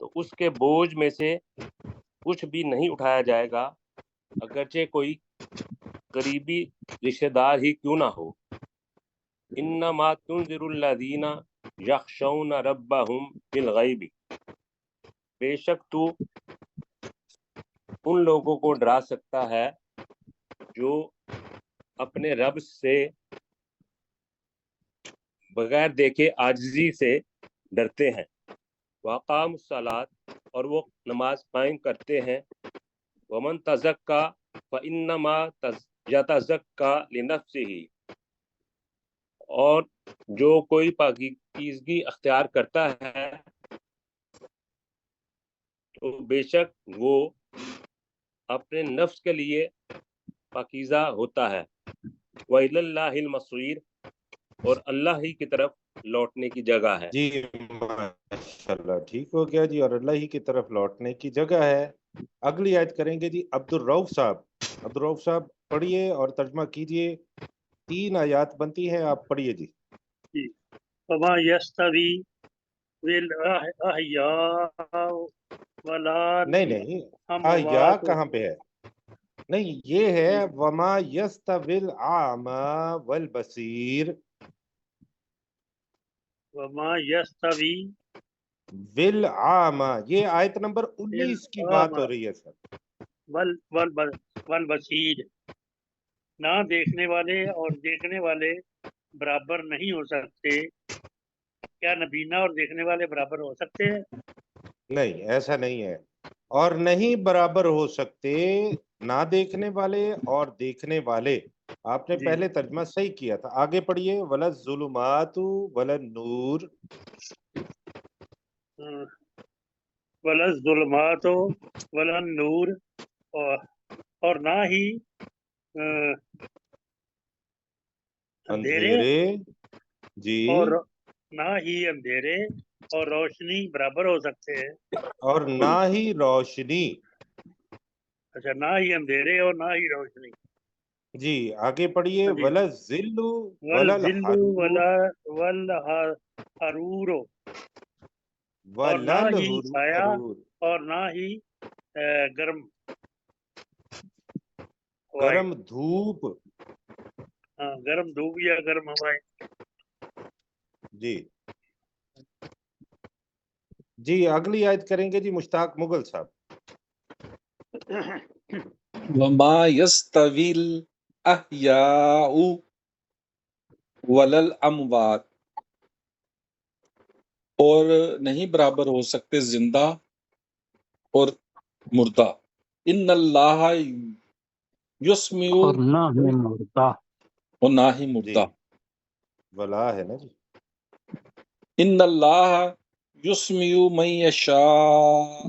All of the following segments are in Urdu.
تو اس کے بوجھ میں سے کچھ بھی نہیں اٹھایا جائے گا، اگرچہ کوئی قریبی رشتہ دار ہی کیوں نہ ہو۔ انما تنذر الذین یخشون ربہم بالغیب، بے شک تو ان لوگوں کو ڈرا سکتا ہے جو اپنے رب سے بغیر دیکھے عاجزی سے ڈرتے ہیں، وَأَقَامُوا الصَّلَاةَ، اور وہ نماز قائم کرتے ہیں، وَمَن تَزَكَّىٰ فَإِنَّمَا يَتَزَكَّىٰ لِنَفْسِهِ، اور جو کوئی پاکیزگی اختیار کرتا ہے تو بے شک وہ اپنے نفس کے لیے پاکیزہ ہوتا ہے، وَإِلَى اللَّهِ الْمَصِيرُ، اور اللہ ہی کی طرف لوٹنے کی جگہ ہے۔ جی ماشاءاللہ ٹھیک ہو گیا جی، اور اللہ ہی کی طرف لوٹنے کی جگہ ہے۔ اگلی آیت کریں گے جی عبدالرؤف صاحب۔ عبدالرؤف صاحب پڑھیے اور ترجمہ کیجئے، 3 آیات بنتی ہیں، آپ پڑھیے جی۔ وما یستوی الاحیاء ولا نہیں احیا کہاں پہ ہے؟ نہیں، یہ ہے وما یستوی الاعمی والبصیر، وما یستوی بالعامہ، یہ آیت نمبر 19 کی بات ہو رہی ہے سر۔ والبصیر، نہ دیکھنے والے اور دیکھنے والے برابر نہیں ہو سکتے۔ کیا نبینا اور دیکھنے والے برابر ہو سکتے ہیں؟ نہیں، ایسا نہیں ہے، اور نہیں برابر ہو سکتے نہ دیکھنے والے اور دیکھنے والے۔ آپ نے جی پہلے ترجمہ صحیح کیا تھا، آگے پڑھیے، ولا الظلمات ولا النور، ولا الظلمات ولا النور، اور نہ ہی اندھیرے جی، اور نہ ہی اندھیرے اور روشنی برابر ہو سکتے ہیں۔ اور نہ ہی روشنی، اچھا، نہ ہی اندھیرے اور نہ ہی روشنی۔ جی آگے پڑھیے، جی، ولا الظل ولا والظل الحرور والحرور، اور ولا نہ ہی سایہ الحرور، اور نہ ہی گرم ہوائیں، گرم دھوپ، گرم دھوپ یا گرم ہوائیں۔ جی جی اگلی آیت کریں گے جی مشتاق مغل صاحب۔ وما یستوی الاحیاء ولا الاموات، اور نہیں برابر ہو سکتے زندہ اور مردہ۔ ان اللہ یسمع، اور نہ ہی مردہ، اور نہ ہی جی مردہ۔ ولا ہے نا جی، ان اللہ یسمع من یشاء،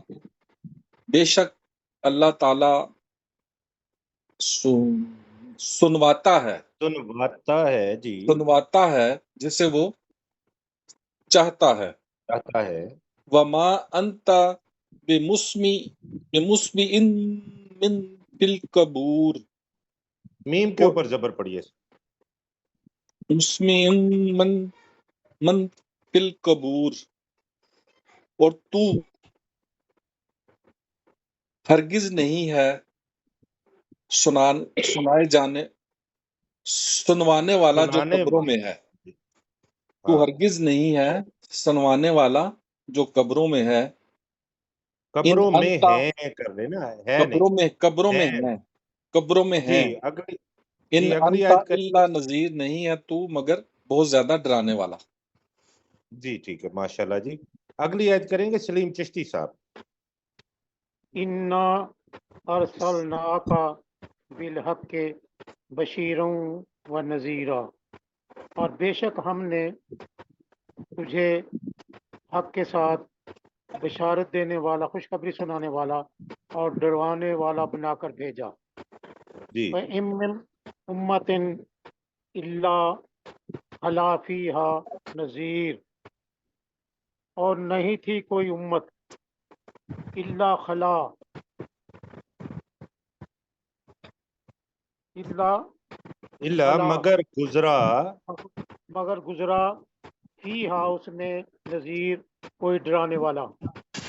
بے شک اللہ تعالی سنواتا ہے، سنواتا ہے جی، سنواتا ہے جسے وہ چاہتا ہے۔ چاہتا ہے، وما انت بمسمع من فی القبور، میم کے اوپر زبر پڑیے۔ مسمع من فی القبور، اور تو ہرگز نہیں ہے سنائے جانے، سنوانے والا جو سنانے قبروں میں ہے۔ تو ہاں، ہرگز نہیں ہے سنوانے والا جو قبروں میں ہے۔ ان قبروں میں انتا، ہیں کر لینا، ہے نہیں، قبروں میں ہیں ہیں، قبروں میں جی۔ ہیں۔ ان اگلی انتا آیت کریں الا نذیر، نہیں ہے تو مگر بہت زیادہ ڈرانے والا۔ جی ٹھیک ہے ماشاءاللہ جی۔ اگلی آیت کریں گے سلیم چشتی صاحب۔ انا ارسلناک بالحق بشیرا و نذیرا، اور بے شک ہم نے تجھے حق کے ساتھ بشارت دینے والا، خوشخبری سنانے والا اور ڈروانے والا بنا کر بھیجا۔ جی وَإِن مِّنْ أُمَّةٍ إِلَّا خَلَا فِيهَا نَذِيرٌ، اور نہیں تھی کوئی امت الا خلا، مگر گزرا، مگر گزرا فیہا اس میں نذیر، کوئی ڈرانے والا۔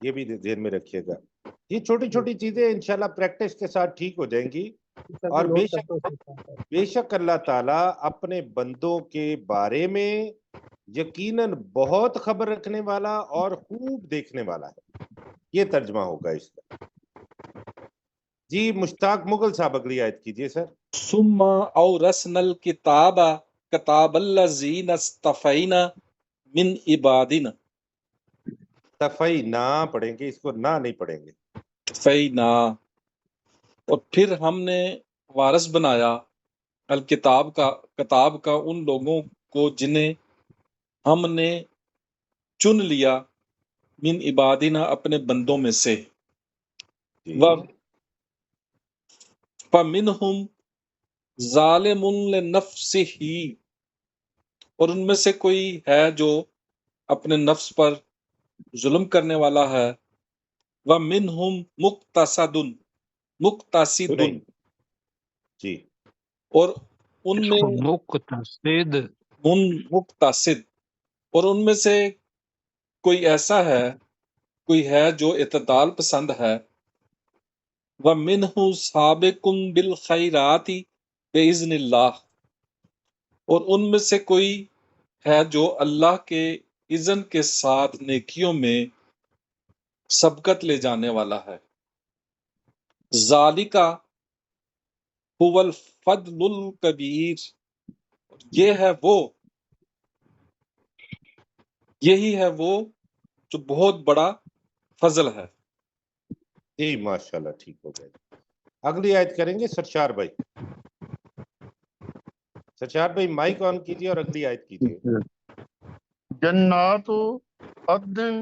یہ بھی ذہن میں رکھیے گا. یہ چھوٹی چھوٹی چیزیں انشاءاللہ پریکٹس کے ساتھ ٹھیک ہو جائیں گی. اور بے شک اللہ تعالیٰ اپنے بندوں کے بارے میں یقیناً بہت خبر رکھنے والا اور خوب دیکھنے والا ہے. یہ ترجمہ ہوگا اس کا. جی مشتاق مغل صاحب اگلی آیت کیجئے سر. ثم اورثنا الکتاب کتاب الذین اصطفینا من عبادنا. تفینا پڑھیں گے اس کو، نہ نہیں پڑھیں گے. فینا، اور پھر ہم نے وارث بنایا الکتاب کا، کتاب کا ان لوگوں کو جنہیں ہم نے چن لیا، من عبادنا اپنے بندوں میں سے. جی فمنہم ظالم لنفسہ، اور ان میں سے کوئی ہے جو اپنے نفس پر ظلم کرنے والا ہے. ومنہم مقتصد، نہیں جی اور ان میں مقتصد مقتصد، اور ان میں سے کوئی ایسا ہے، کوئی ہے جو اعتدال پسند ہے. وَمِنْهُ سَابِقٌ بِالْخَيْرَاتِ بِإِذْنِ اللَّهِ، اور ان میں سے کوئی ہے جو اللہ کے اذن کے ساتھ نیکیوں میں سبقت لے جانے والا ہے. ذَلِكَ هُوَ الْفَضْلُ الْكَبِيرُ، یہ ہے وہ، یہی ہے وہ جو بہت بڑا فضل ہے. جی ماشاءاللہ ٹھیک ہو گیا. اگلی آیت کریں گے سرشار بھائی. سرشار بھائی مائک آن کیجئے اور اگلی آیت کیجئے. جنات عدن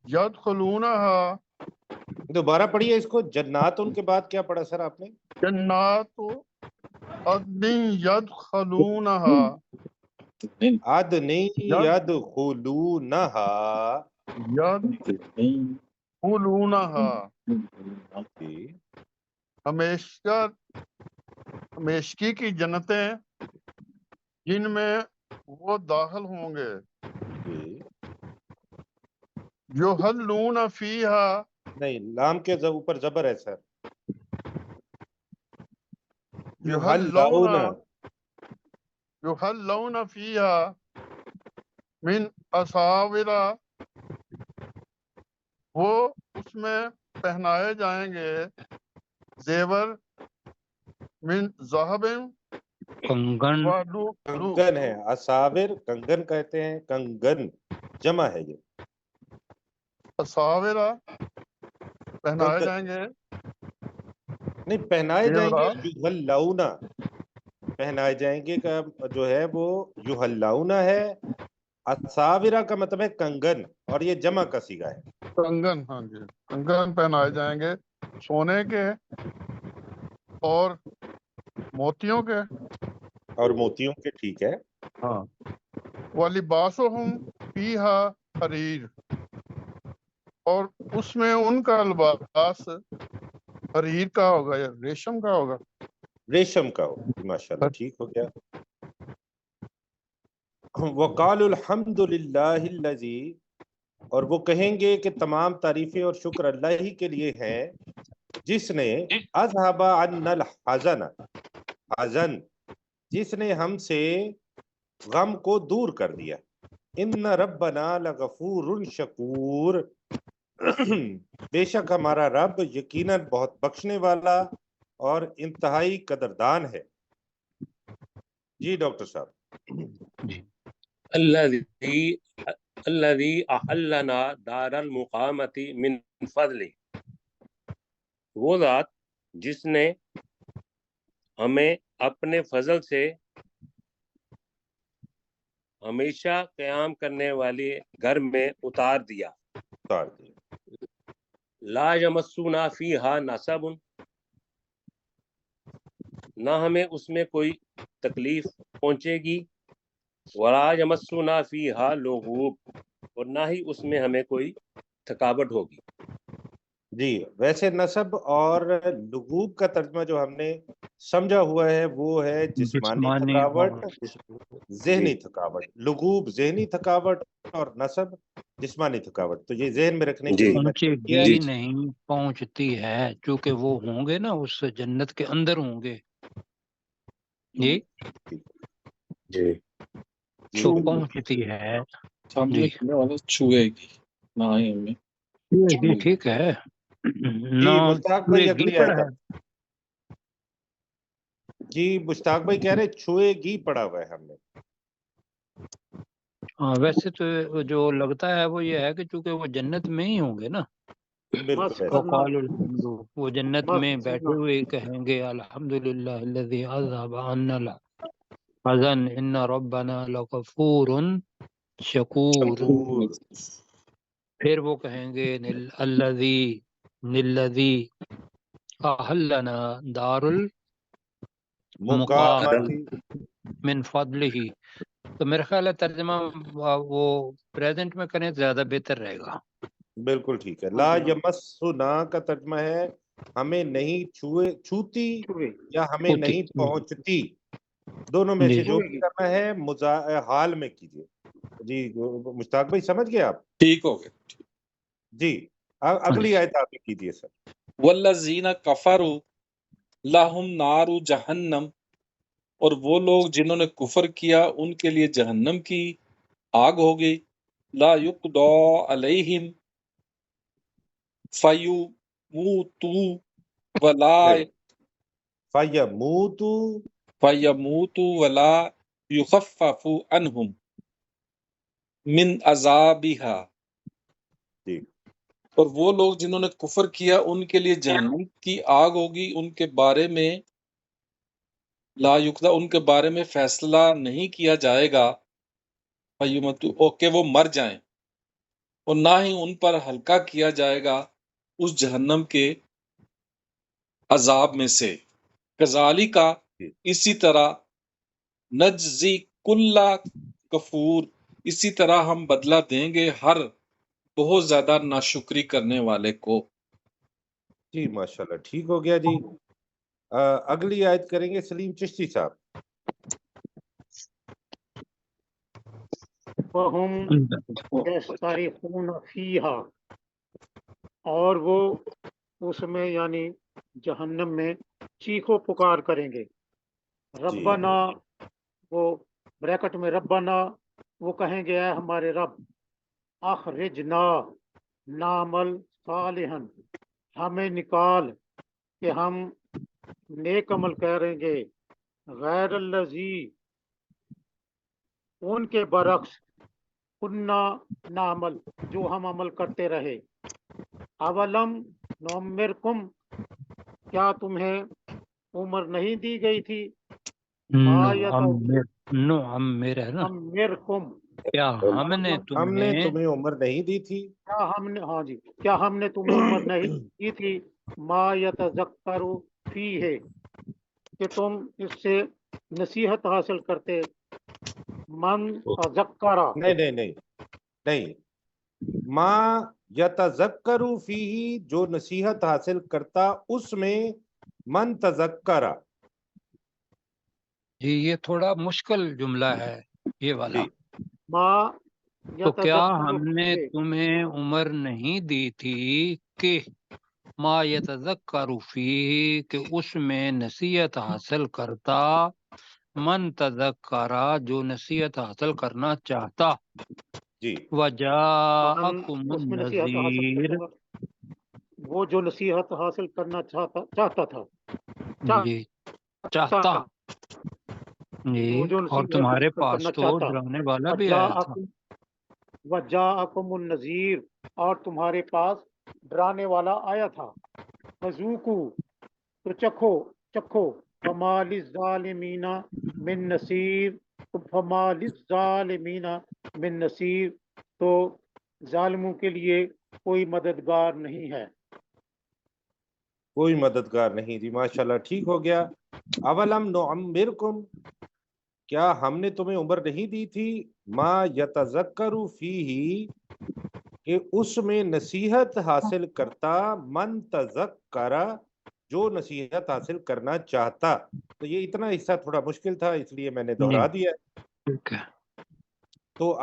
يدخلونها، دوبارہ پڑھیے اس کو. جنات ان کے بعد کیا پڑھا سر آپ نے؟ جنات عدن يدخلونها، عدنی یدخلونہا. يدخلونها، جی ہمیشگی کی جنتیں جن میں وہ داخل ہوں گے. جی یحلون فیہا، نہیں، لام کے اوپر زبر ہے سر. یحلون یحلون فیہا من اساور، وہ اس میں پہنائے جائیں گے زیور، من ذہب، کنگن کنگن ہے. اساور کنگن کہتے ہیں، کنگن جمع ہے یہ. اساور پہنائے جائیں گے، نہیں پہنائے جائیں گے. زیورات، یحلون پہنائے جائیں گے کا جو ہے وہ یحلون ہے. اساورہ کا مطلب ہے کنگن، اور یہ جمع کا صیغہ ہے. کنگن، ہاں جی کنگن پہنائے جائیں گے سونے کے اور موتیوں کے. اور موتیوں کے، ٹھیک ہے. ہاں. وَلِبَاسُهُمْ فِيهَا حریر، اور اس میں ان کا لباس حریر کا ہوگا یا ریشم کا ہوگا. ریشم کا ہو. ماشاءاللہ ٹھیک ہو گیا. وقال الحمد للہ الذی، اور وہ کہیں گے کہ تمام تعریفیں اور شکر اللہ ہی کے لیے ہیں جس نے اذهب عنا الحزن، حزن جس نے ہم سے غم کو دور کر دیا. ان ربنا لغفور شکور، بے شک ہمارا رب یقیناً بہت بخشنے والا اور انتہائی قدردان ہے. جی ڈاکٹر صاحب. الذی احلنا دار المقامت من فضل، وہ ذات جس نے ہمیں اپنے فضل سے ہمیشہ قیام کرنے والے گھر میں اتار دیا. لا یمسنا فیہا نصب، نہ ہمیں اس میں کوئی تکلیف پہنچے گی. ولا یمسنا فیہا لغوب، اور نہ ہی اس میں ہمیں کوئی تھکاوٹ ہوگی. جی ویسے نصب اور لغوب کا ترجمہ جو ہم نے سمجھا ہوا ہے وہ ہے جسمانی تھکاوٹ، ذہنی تھکاوٹ. لغوب ذہنی تھکاوٹ اور نصب جسمانی تھکاوٹ، تو یہ ذہن میں رکھنے کے جی لیے میں پہنچے نے کیا گی ہے۔ نہیں، پہنچتی ہے، چونکہ وہ ہوں گے نا اس جنت کے اندر ہوں گے، جی جی جی تو بالکل پہنچتی ہے، سامنے جی کھڑے والے چھوئے گی نہ ہی ہمیں یہ ٹھیک ہے، نہ جی مشتاق چھوئے بھائی گی اگلی پڑا آیت ہے، آپ، جی مشتاق بھائی کہہ رہے چھوئے گی پڑا ہوا ہے ہم نے۔ ہاں ویسے تو جو لگتا ہے وہ یہ ہے کہ چونکہ وہ جنت میں ہی ہوں گے نا، بالکل بس ایسا کرنا، وقال الحمد، وہ جنت بس میں کرنا، بیٹھے ہوئے کہیں گے الحمدللہ الذی اذهب عنا الحزن ان ربنا لغفور شکور، شکور، پھر وہ کہیں گے الذی احلنا دار المقامہ مقامتی، من فضلہ، تو میرا خیال ہے ترجمہ وہ پریزنٹ میں کریں تو زیادہ بہتر رہے گا۔ بالکل ٹھیک ہے۔ ہاں لا جی، ہاں یمسنا کا ترجمہ ہے ہمیں نہیں چھوتی چھوئے یا ہمیں ہوتی نہیں پہنچتی، دونوں میں جی سے جو چھوئے بھی گی، کرنا ہے حال میں کیجیے۔ جی مشتاق بھائی سمجھ گئے آپ؟ ٹھیک ہو گئے۔ جی اگلی آیت آپ کیجیے سر۔ والذین کفروا لہم نار جہنم، اور وہ لوگ جنہوں نے کفر کیا ان کے لیے جہنم کی آگ ہوگی، لا یقضی علیہم فیموتوا ولا ولا یخفف عنہم من عذابہا، جی اور وہ لوگ جنہوں نے کفر کیا ان کے لیے جہنم کی آگ ہوگی، ان کے بارے میں لا یقضی، ان کے بارے میں فیصلہ نہیں کیا جائے گا، فیموتوا کہ وہ مر جائیں، اور نہ ہی ان پر ہلکا کیا جائے گا اس جہنم کے عذاب میں سے، کذالک، جی اسی طرح، نجزی کل کفور، اسی طرح ہم بدلہ دیں گے ہر بہت زیادہ ناشکری کرنے والے کو۔ جی ماشاءاللہ ٹھیک ہو گیا جی۔ اگلی آیت کریں گے سلیم چشتی صاحب۔ وَهُمْ يَسْتَرِخُونَ فِيهَا، اور وہ اس میں یعنی جہنم میں چیخو پکار کریں گے، جی ربنا، وہ بریکٹ میں ربنا، وہ کہیں گے اے ہمارے رب، اخرجنا نعمل صالحا، ہمیں نکال کہ ہم نیک عمل کریں گے، غیر الذی، ان کے برعکس، کننا نعمل، جو ہم عمل کرتے رہے، اولم نعمرکم، کیا تمہیں عمر نہیں دی گئی تھی، ما نعمر ہے نا، یتعمرکم، کیا ہم نے ہم نے تمہیں تمہیں عمر نہیں دی تھی، کیا ہم نے، ہاں جی، کیا ہم نے تمہیں عمر نہیں دی تھی، ما یتذکر فیہ، کہ تم اس سے نصیحت حاصل کرتے، من تذکرہ، نہیں نہیں نہیں نہیں، ما یتذکر فیہ، جو نصیحت حاصل کرتا اس میں، من تذکرہ، جی یہ تھوڑا مشکل جملہ ہے یہ والا، جی ما تو کیا یتذکر ہم نے فیہ، تمہیں عمر نہیں دی تھی کہ ما یتذکر فیہ، کہ اس میں نصیحت حاصل کرتا، من تذکرہ، جو نصیحت حاصل کرنا چاہتا، جی من وجاءکم اس میں نصیحت حاصل النذیر، کرتا، وہ جو نصیحت حاصل کرنا چاہتا تھا، جی چاہتا، جی وہ جو اور نصیحت تمہارے حاصل پاس کرنا تو چاہتا، ڈرانے والا بھی آیا تھا، وجاءکم النذیر، اور تمہارے پاس ڈرانے والا آیا تھا، فذوقوا، تو چکھو، فما للظالمین من نصیر، فما للظالمین من نصیر، تو ظالموں کے لیے کوئی مددگار نہیں ہے۔ کوئی مددگار نہیں جی ماشاءاللہ ٹھیک ہو گیا۔ اولم نعمرکم، کیا ہم نے تمہیں عمر نہیں دی تھی، ما یتذکر فیہ، کہ اس میں نصیحت حاصل کرتا، من تذکرہ، جو نصیحت حاصل کرنا چاہتا۔ تو یہ اتنا حصہ تھوڑا مشکل تھا اس لیے میں نے جی دہرا دیا۔ ٹھیک ہے، تو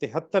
73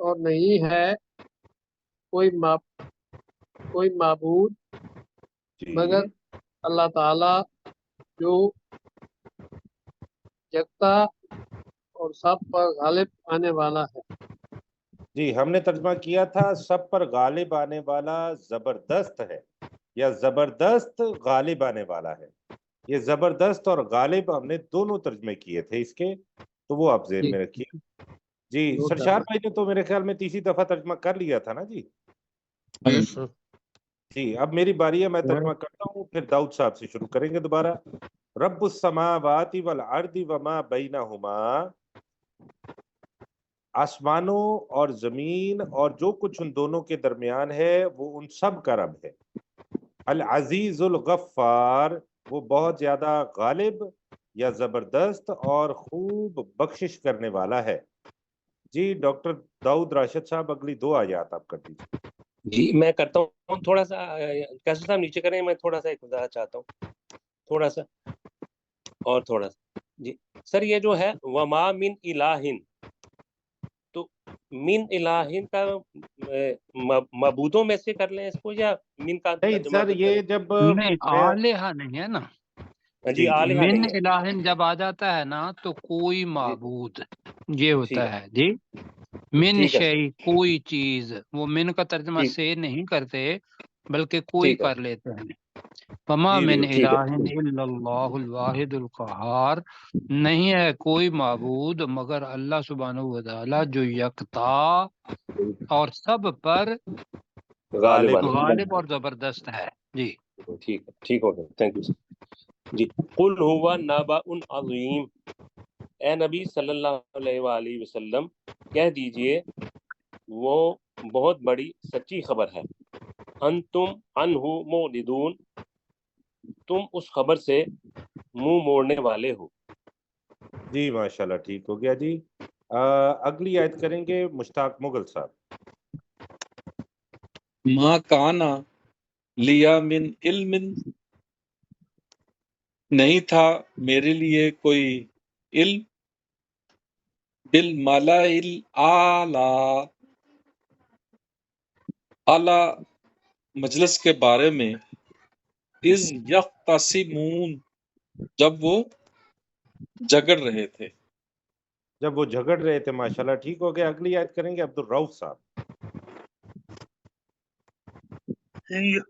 اور نہیں ہے کوئی معبود جی مگر اللہ تعالی جو یکتا اور سب پر غالب آنے والا ہے۔ جی، ہم نے ترجمہ کیا تھا سب پر غالب آنے والا زبردست ہے، یا زبردست غالب آنے والا ہے۔ یہ زبردست اور غالب ہم نے دونوں ترجمے کیے تھے اس کے، تو وہ آپ ذہن جی میں رکھیے۔ جی، نوٹ کر سرشار لیں۔ بھائی نے تو میرے خیال میں تیسری دفعہ ترجمہ کر لیا تھا نا جی۔ یس سر۔ جی، اب میری باری ہے، میں ترجمہ کرتا ہوں، پھر داؤد صاحب سے شروع کریں گے دوبارہ۔ رب السماوات والارض وما بینہما، آسمانوں اور زمین اور جو کچھ ان دونوں کے درمیان ہے وہ ان سب کا رب ہے۔ العزیز الغفار، وہ بہت زیادہ غالب یا زبردست اور خوب بخشش کرنے والا ہے۔ جی ڈاکٹر داؤد راشد صاحب، اگلی 2 آیات آپ کر دیجیے۔ جی میں کرتا ہوں تھوڑا سا، کیسر صاحب نیچے کریں، میں تھوڑا سا ایک وضاحت چاہتا ہوں، تھوڑا سا اور تھوڑا سا۔ جی سر، یہ جو ہے وما من الہن، تو من الہن کا معبودوں میں سے کر لیں اس کو، یا من کا نہیں جمع سر، کر یہ لیں؟ جب نہیں، آلیہ نہیں ہے نا، جی آلیہ من نہیں ہے۔ الہن جب آ جاتا ہے نا تو کوئی جی معبود یہ ٹھیک ہوتا ہے، ہے جی۔ من ٹھیک ہے سر، شیء، کوئی چیز، وہ من کا ترجمہ ٹھیک سے نہیں کرتے بلکہ کوئی ٹھیک ہے، کر لیتے ہیں۔ وما جی من جی ٹھیک ہے، الہ الا اللہ الواحد القہار، نہیں ہے کوئی معبود مگر اللہ سبحانہ و تعالی جو یکتا اور سب پر غالب غالب آنے، غالب اور زبردست ہے۔ جی ٹھیک ہے، ٹھیک ہو گیا، تھینک یو سر۔ جی قل ہوا نبأ عظیم، اے نبی صلی اللہ علیہ وآلہ وسلم کہہ دیجئے وہ بہت بڑی سچی خبر ہے۔ انتم عنہ معرضون، تم اس خبر سے منہ موڑنے والے ہو۔ جی ماشاءاللہ، ٹھیک ہو گیا جی۔ اگلی آیت کریں گے مشتاق مغل صاحب۔ ما کانا لیا من علم، نہیں تھا میرے لیے کوئی علم، بالملأ الاعلی، اعلی مجلس کے بارے میں، اذ یختصمون، جب وہ جھگڑ رہے تھے۔ جب وہ جھگڑ رہے تھے، ماشاءاللہ ٹھیک ہو گیا۔ اگلی آیت کریں گے عبدالرؤف صاحب۔ الا الیہ،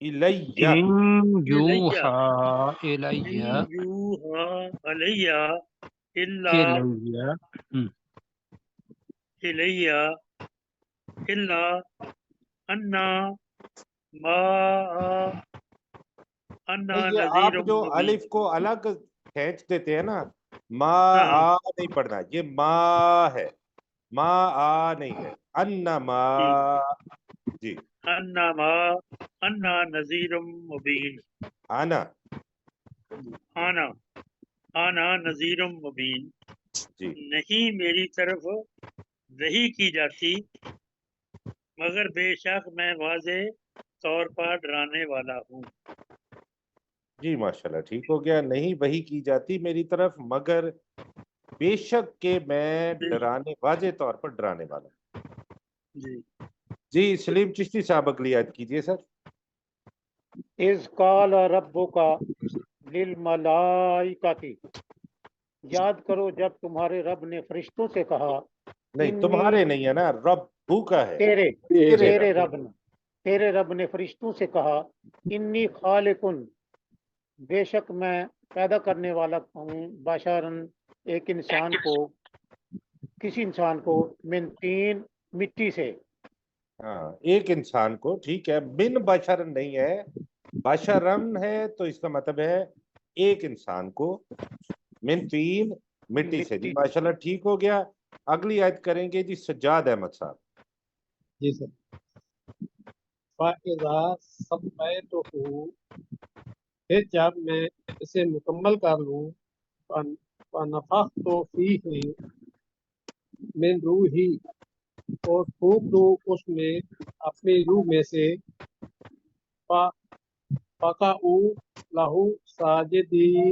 ان الیہ یوحى الی علیہ الا الی الیہ الا انا ما انا یہ نذیر آپ جو مبین۔ الف کو الگ کھینچ دیتے ہیں نا، ما ہاں آ نہیں پڑھنا، یہ ما ہے، ما آ نہیں ہے، انما۔ جی انا ما انا نذیر مبین، آنا۔ آنا آنا نذیر مبین، جی نہیں میری طرف وحی کی جاتی مگر بے شک میں واضح طور پر ڈرانے والا ہوں۔ جی ماشاءاللہ ٹھیک ہو گیا۔ نہیں وحی کی جاتی میری طرف مگر بے شک کہ میں ڈرانے، واضح طور پر ڈرانے والا ہوں۔ جی جی سلیم چشتی صاحب اگلی آیت کیجئے سر۔ اذ قال ربک للملائکۃ، یاد کرو جب تمہارے رب نے فرشتوں سے کہا، نہیں انی، تمہارے نہیں ہے نا، رب کا ہے، تیرے تیرے رب نے، تیرے رب نے فرشتوں سے کہا، انی خالقن، بے شک میں پیدا کرنے والا ہوں، بشرن، ایک انسان کو، کسی انسان کو، من تین، مٹی سے، ہاں ایک انسان کو، ٹھیک ہے، من بشرن نہیں ہے، بشرن ہے تو اس کا مطلب ہے ایک انسان کو، من تین، مٹی سے۔ جی ماشاءاللہ ٹھیک ہو گیا۔ اگلی آیت کریں گے جی سجاد احمد صاحب۔ جی سر۔ فَإِذَا سَمَّيْتُهُ، پھر جب میں اسے مکمل کر لوں، فَنَفَخْتُ فِيهِ مِن روحی، اور پھونک دوں اس میں اپنی روح میں سے، فَقَعُوا لَهُ ساجدین،